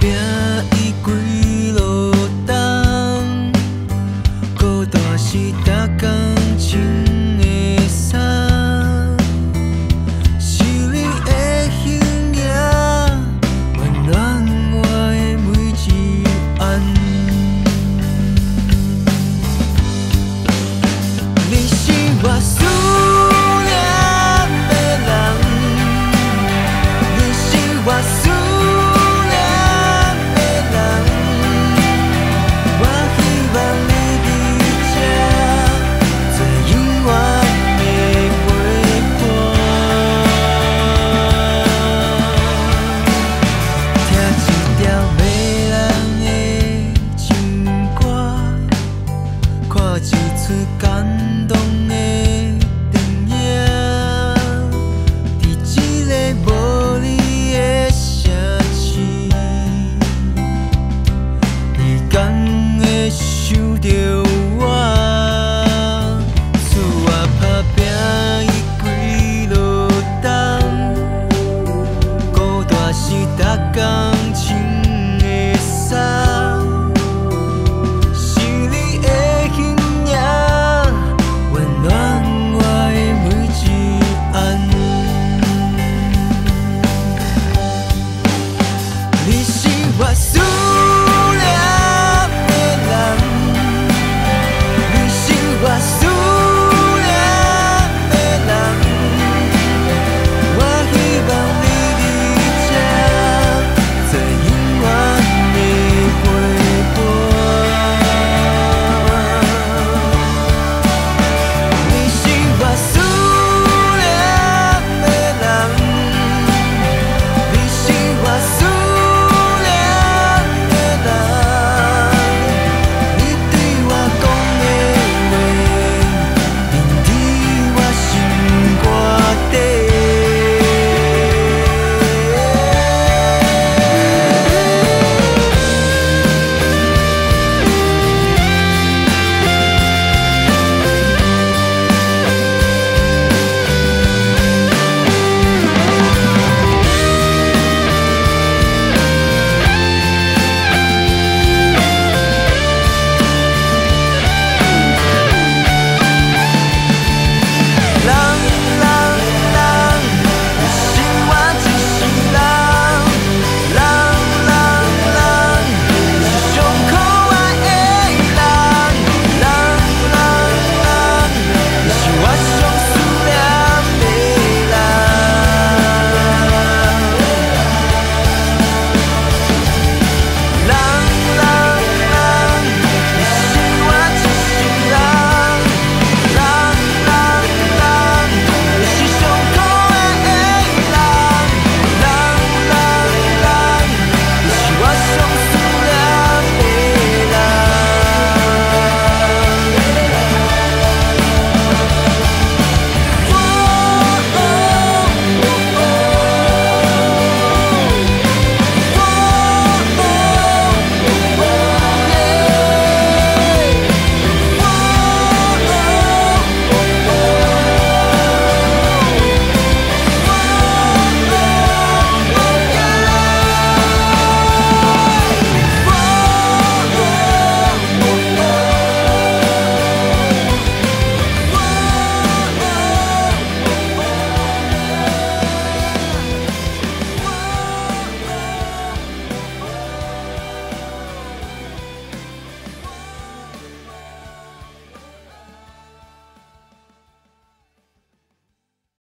拼伊几落冬，孤单是逐工穿的衫，是你的形影，温暖我的每一暗。你是我思念的人，你是我思念的人，我希望你伫这，做永远的陪伴。听一条迷人的情歌，看一出感动的电影，伫一个无你的城市，你敢会想着我？厝外打拼伊几落冬，孤单是逐工穿的衫。是你的形影，温暖我的每一暗。你是我。